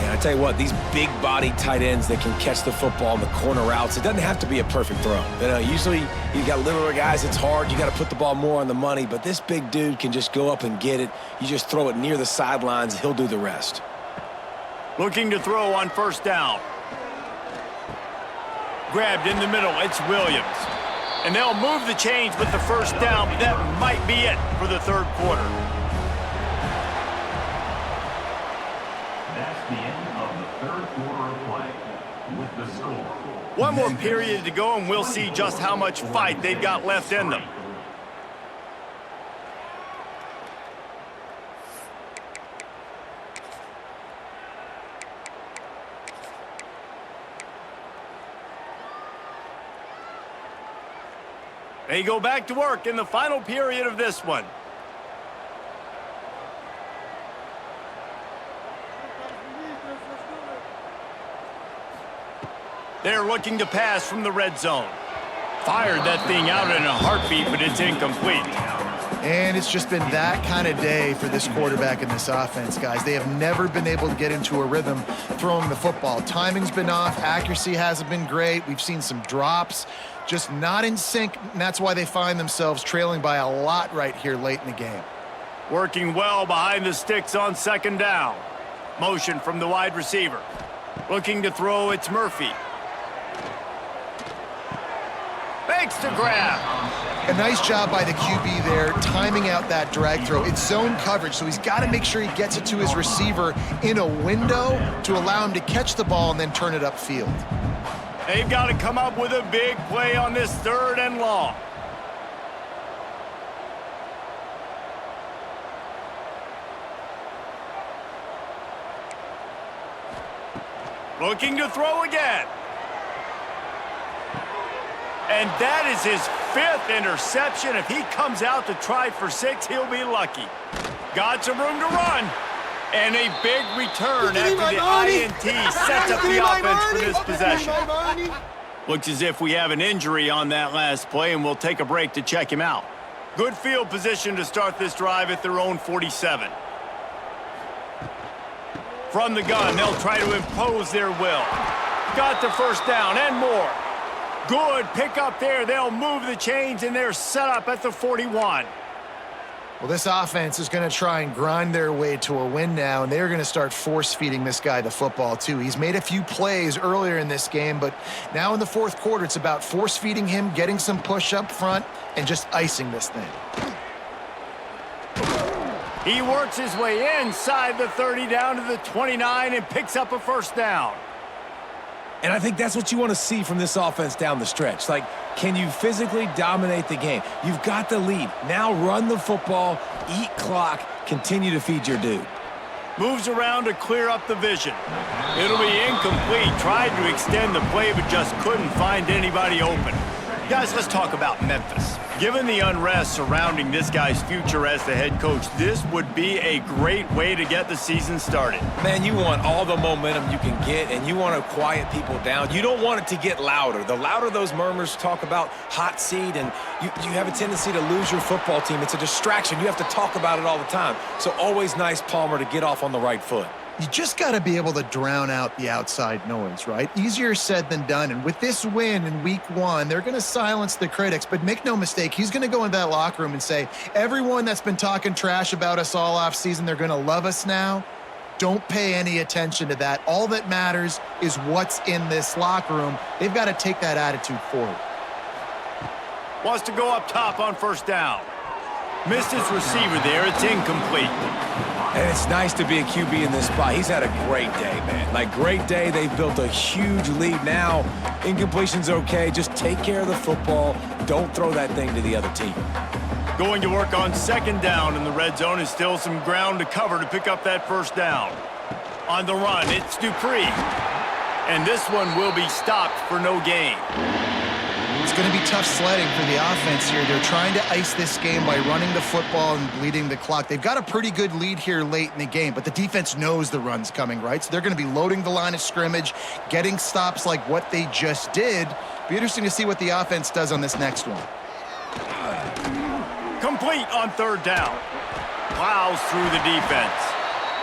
I tell you what, these big-body tight ends that can catch the football in the corner routes, it doesn't have to be a perfect throw. You know, usually you got littler guys, it's hard. You got to put the ball more on the money, but this big dude can just go up and get it. You just throw it near the sidelines, he'll do the rest. Looking to throw on 1st down. Grabbed in the middle, it's Williams. And they'll move the chains with the 1st down, but that might be it for the 3rd quarter. That's the end of the 3rd quarter of play. With the score. One more period to go, and we'll see just how much fight they've got left in them. They go back to work in the final period of this one. They're looking to pass from the red zone. Fired that thing out in a heartbeat, but it's incomplete. And it's just been that kind of day for this quarterback in this offense, guys. They have never been able to get into a rhythm throwing the football. Timing's been off. Accuracy hasn't been great. We've seen some drops. Just not in sync, and that's why they find themselves trailing by a lot right here late in the game. Working well behind the sticks on 2nd down. Motion from the wide receiver. Looking to throw, it's Murphy. Fakes to grab. A nice job by the QB there, timing out that drag throw. It's zone coverage, so he's got to make sure he gets it to his receiver in a window to allow him to catch the ball and then turn it upfield. They've got to come up with a big play on this 3rd and long. Looking to throw again. And that is his 5th interception. If he comes out to try for 6, he'll be lucky. Got some room to run. And a big return after the INT sets up the offense for this possession. Looks as if we have an injury on that last play, and we'll take a break to check him out. Good field position to start this drive at their own 47. From the gun, they'll try to impose their will. Got the 1st down and more. Good pickup there. They'll move the chains, and they're set up at the 41. Well, this offense is going to try and grind their way to a win now, and they're going to start force-feeding this guy the football, too. He's made a few plays earlier in this game, but now in the 4th quarter, it's about force-feeding him, getting some push up front, and just icing this thing. He works his way inside the 30 down to the 29 and picks up a 1st down. And I think that's what you want to see from this offense down the stretch. Like, can you physically dominate the game? You've got the lead. Now run the football, eat clock, continue to feed your dude. Moves around to clear up the vision. It'll be incomplete. Tried to extend the play, but just couldn't find anybody open. Guys, let's talk about Memphis. Given the unrest surrounding this guy's future as the head coach, this would be a great way to get the season started. Man, you want all the momentum you can get, and you want to quiet people down. You don't want it to get louder. The louder those murmurs talk about hot seat, and you have a tendency to lose your football team. It's a distraction. You have to talk about it all the time. So always nice, Palmer, to get off on the right foot. You just got to be able to drown out the outside noise, right? Easier said than done. And with this win in week 1, they're going to silence the critics. But make no mistake, he's going to go into that locker room and say, everyone that's been talking trash about us all offseason, they're going to love us now. Don't pay any attention to that. All that matters is what's in this locker room. They've got to take that attitude forward. Wants to go up top on 1st down. Missed his receiver there. It's incomplete. And it's nice to be a QB in this spot. He's had a great day, man. Like, great day. They've built a huge lead now. Incompletion's okay. Just take care of the football. Don't throw that thing to the other team. Going to work on 2nd down in the red zone is still some ground to cover to pick up that 1st down. On the run, it's Dupree. And this one will be stopped for no gain. It's going to be tough sledding for the offense here. They're trying to ice this game by running the football and bleeding the clock. They've got a pretty good lead here late in the game, but the defense knows the run's coming, right? So they're going to be loading the line of scrimmage, getting stops like what they just did. Be interesting to see what the offense does on this next one. Complete on third down. Plows through the defense.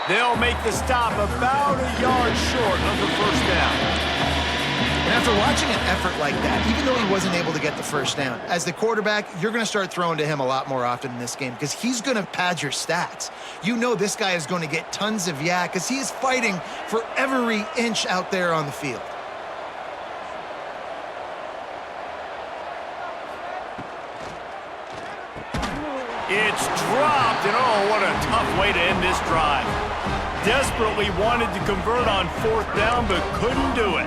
They'll make the stop about a yard short of the first down. And after watching an effort like that, even though he wasn't able to get the first down, as the quarterback, you're going to start throwing to him a lot more often in this game because he's going to pad your stats. You know this guy is going to get tons of yak because he is fighting for every inch out there on the field. It's dropped, and oh, what a tough way to end this drive. Desperately wanted to convert on fourth down, but couldn't do it.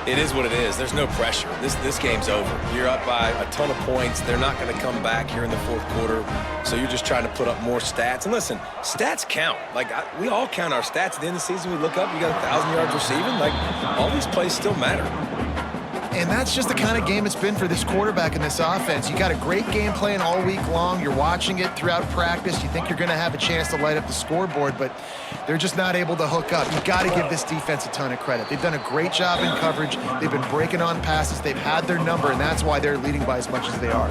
It is what it is. There's no pressure. This game's over. You're up by a ton of points. They're not going to come back here in the fourth quarter, so you're just trying to put up more stats. And listen, stats count. Like, we all count our stats. At the end of the season, we look up, you got 1,000 yards receiving. Like, all these plays still matter. And that's just the kind of game it's been for this quarterback in this offense. You got a great game plan all week long. You're watching it throughout practice. You think you're going to have a chance to light up the scoreboard, but they're just not able to hook up. You got to give this defense a ton of credit. They've done a great job in coverage. They've been breaking on passes. They've had their number, and that's why they're leading by as much as they are.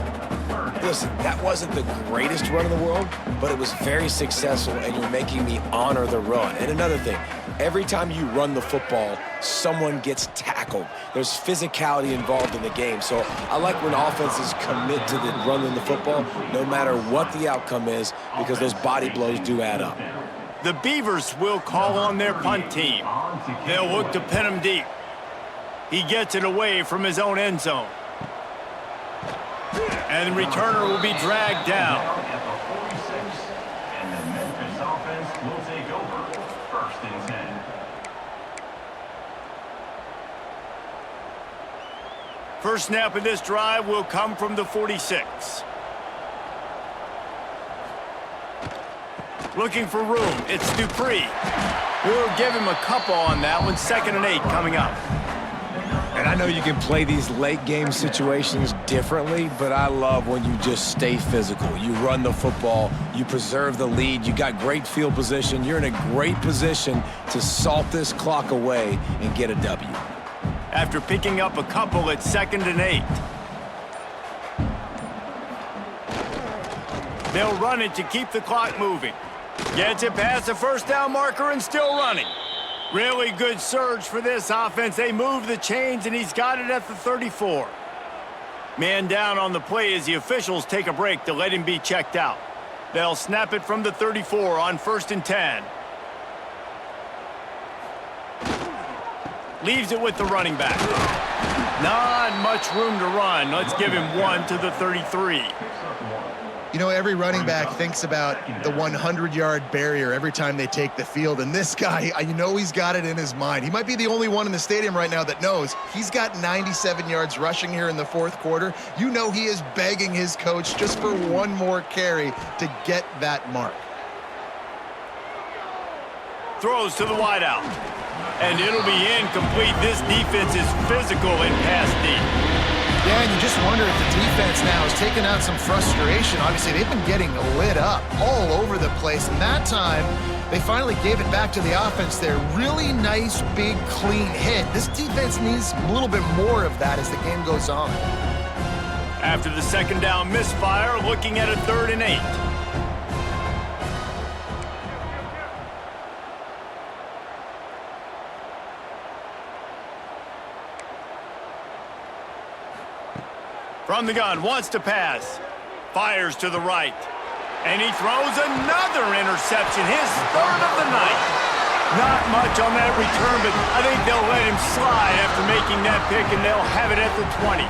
Listen, that wasn't the greatest run in the world, but it was very successful, and you're making me honor the run. And another thing, every time you run the football, someone gets tackled. There's physicality involved in the game. So I like when offenses commit to the running the football, no matter what the outcome is, because those body blows do add up. The Beavers will call on their punt team. They'll look to pin him deep. He gets it away from his own end zone. And the returner will be dragged down. At the 46, and the Memphis offense will take over. 1st and 10. First snap of this drive will come from the 46. Looking for room. It's Dupree. We'll give him a couple on that one. 2nd and 8 coming up. And I know you can play these late game situations differently, but I love when you just stay physical. You run the football, you preserve the lead, you got great field position, you're in a great position to salt this clock away and get a W. After picking up a couple at 2nd and 8. They'll run it to keep the clock moving. Gets it past the first down marker and still running. Really good surge for this offense. They move the chains, and he's got it at the 34. Man down on the play as the officials take a break to let him be checked out. They'll snap it from the 34 on 1st and 10. Leaves it with the running back. Not much room to run. Let's give him one to the 33. You know, every running back thinks about the 100-yard barrier every time they take the field, and this guy, you know he's got it in his mind. He might be the only one in the stadium right now that knows he's got 97 yards rushing here in the fourth quarter. You know he is begging his coach just for one more carry to get that mark. Throws to the wideout. And it'll be incomplete. This defense is physical and pass deep. Yeah, and you just wonder if the defense now is taking out some frustration. Obviously, they've been getting lit up all over the place, and that time, they finally gave it back to the offense there. Really nice, big, clean hit. This defense needs a little bit more of that as the game goes on. After the 2nd down misfire, looking at a 3rd and 8. From the gun, wants to pass. Fires to the right. And he throws another interception, his 3rd of the night. Not much on that return, but I think they'll let him slide after making that pick, and they'll have it at the 20.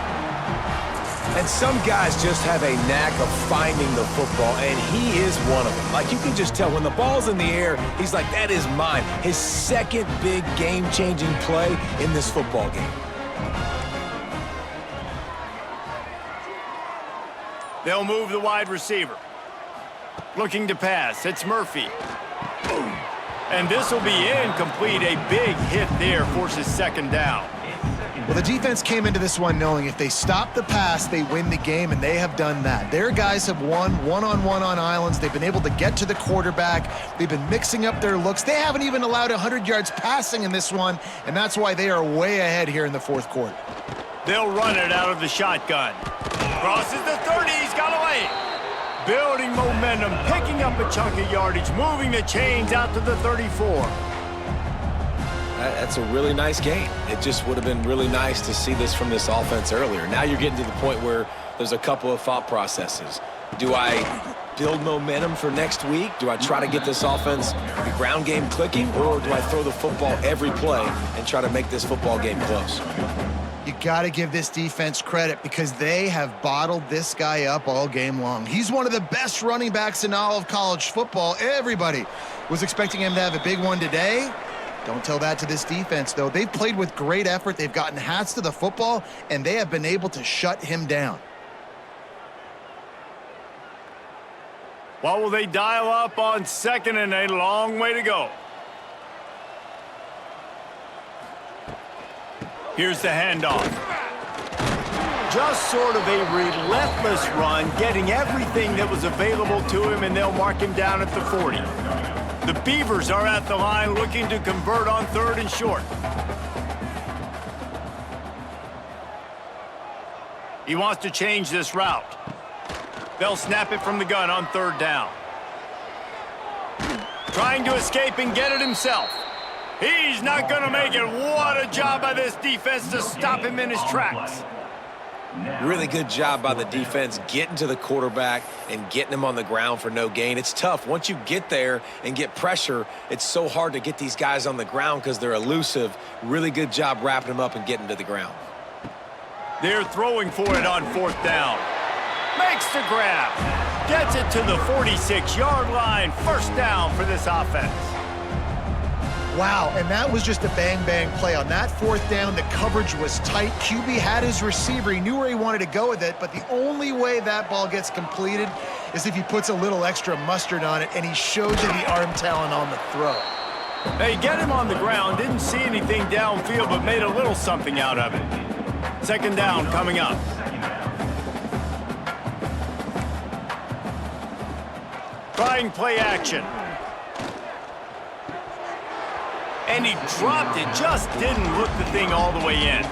And some guys just have a knack of finding the football, and he is one of them. Like, you can just tell when the ball's in the air, he's like, that is mine. His 2nd big game-changing play in this football game. They'll move the wide receiver. Looking to pass. It's Murphy. And this will be incomplete. A big hit there forces 2nd down. Well, the defense came into this one knowing if they stop the pass, they win the game, and they have done that. Their guys have won one-on-one on islands. They've been able to get to the quarterback. They've been mixing up their looks. They haven't even allowed 100 yards passing in this one, and that's why they are way ahead here in the fourth quarter. They'll run it out of the shotgun. Crosses the 30, he's got away. Building momentum, picking up a chunk of yardage, moving the chains out to the 34. That's a really nice game. It just would have been really nice to see this from this offense earlier. Now you're getting to the point where there's a couple of thought processes. Do I build momentum for next week? Do I try to get this offense, the ground game clicking, or do I throw the football every play and try to make this football game close? You got to give this defense credit because they have bottled this guy up all game long. He's one of the best running backs in all of college football. Everybody was expecting him to have a big one today. Don't tell that to this defense, though. They've played with great effort. They've gotten hats to the football, and they have been able to shut him down. What will they dial up on second and a long way to go? Here's the handoff. Just sort of a relentless run, getting everything that was available to him, and they'll mark him down at the 40. The Beavers are at the line looking to convert on third and short. He wants to change this route. They'll snap it from the gun on third down. Trying to escape and get it himself. He's not going to make it. What a job by this defense to stop him in his tracks. Really good job by the defense getting to the quarterback and getting him on the ground for no gain. It's tough. Once you get there and get pressure, it's so hard to get these guys on the ground because they're elusive. Really good job wrapping them up and getting to the ground. They're throwing for it on fourth down. Makes the grab. Gets it to the 46-yard line. First down for this offense. Wow, and that was just a bang-bang play. On that fourth down, the coverage was tight. QB had his receiver. He knew where he wanted to go with it, but the only way that ball gets completed is if he puts a little extra mustard on it, and he shows you the arm talent on the throw. They get him on the ground. Didn't see anything downfield, but made a little something out of it. Second down coming up. Trying play action. And he dropped it, just didn't look the thing all the way in.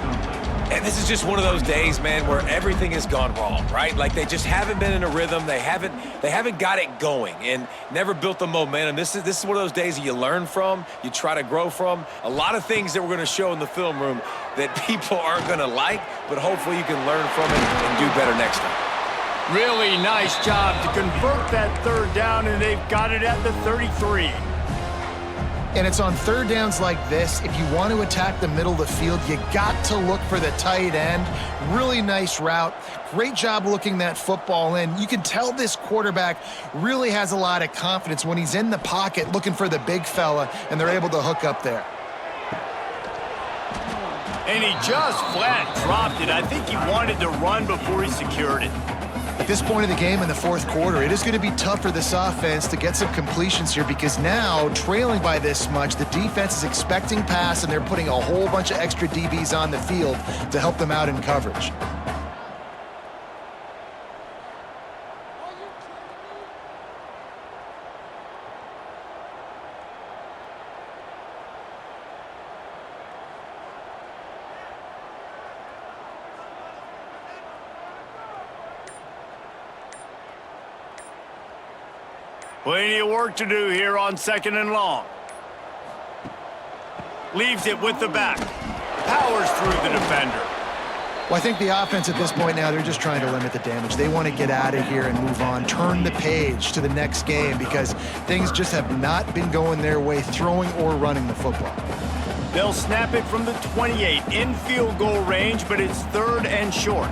And this is just one of those days, man, where everything has gone wrong, right? Like they just haven't been in a rhythm. They haven't got it going and never built the momentum. This is one of those days that you learn from, you try to grow from. A lot of things that we're going to show in the film room that people aren't going to like, but hopefully you can learn from it and do better next time. Really nice job to convert that third down, and they've got it at the 33. And it's on third downs like this. If you want to attack the middle of the field, you got to look for the tight end. Really nice route. Great job looking that football in. You can tell this quarterback really has a lot of confidence when he's in the pocket looking for the big fella, and they're able to hook up there. And he just flat dropped it. I think he wanted to run before he secured it. At this point of the game in the fourth quarter, it is going to be tough for this offense to get some completions here because now, trailing by this much, the defense is expecting pass, and they're putting a whole bunch of extra DBs on the field to help them out in coverage. Plenty of work to do here on second and long. Leaves it with the back. Powers through the defender. Well, I think the offense at this point now, they're just trying to limit the damage. They want to get out of here and move on, turn the page to the next game because things just have not been going their way, throwing or running the football. They'll snap it from the 28 in field goal range, but it's third and short.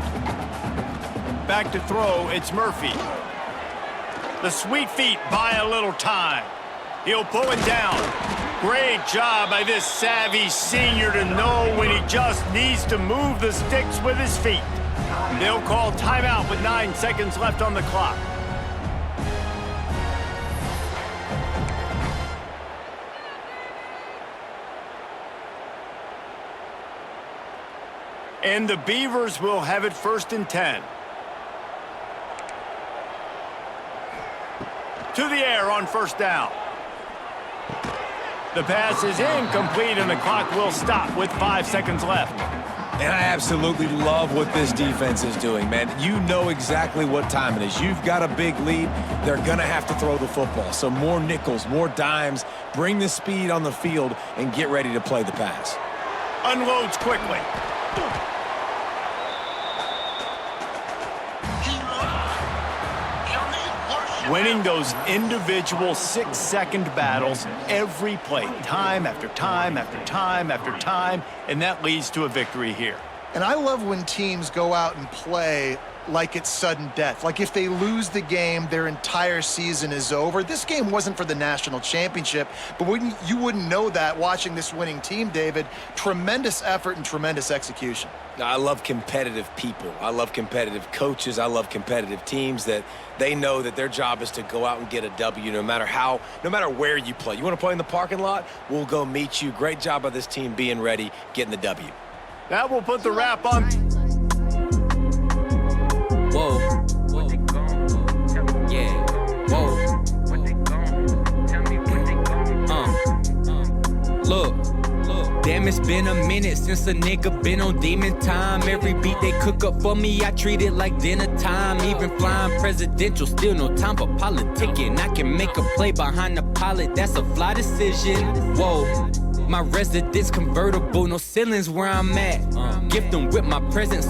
Back to throw, it's Murphy. The sweet feet buy a little time. He'll pull it down. Great job by this savvy senior to know when he just needs to move the sticks with his feet. They'll call timeout with 9 seconds left on the clock. And the Beavers will have it 1st and 10. To the air on 1st down. The pass is incomplete, and the clock will stop with 5 seconds left. And I absolutely love what this defense is doing, man. You know exactly what time it is. You've got a big lead. They're going to have to throw the football. So more nickels, more dimes, bring the speed on the field, and get ready to play the pass. Unloads quickly. Winning those individual 6-second battles every play, time after time after time after time, and that leads to a victory here. And I love when teams go out and play like it's sudden death. Like if they lose the game, their entire season is over. This game wasn't for the national championship, but you wouldn't know that watching this winning team, David. Tremendous effort and tremendous execution. I love competitive people. I love competitive coaches. I love competitive teams that they know that their job is to go out and get a W no matter where you play. You want to play in the parking lot? We'll go meet you. Great job by this team being ready, getting the W. That will put the wrap on. Whoa, whoa, yeah, whoa. Look, damn, it's been a minute since a nigga been on demon time. Every beat they cook up for me, I treat it like dinner time. Even flying presidential, still no time for politicking. I can make a play behind the pilot, that's a fly decision. Whoa. My residence convertible, no ceilings where I'm at. Gift them with my presence so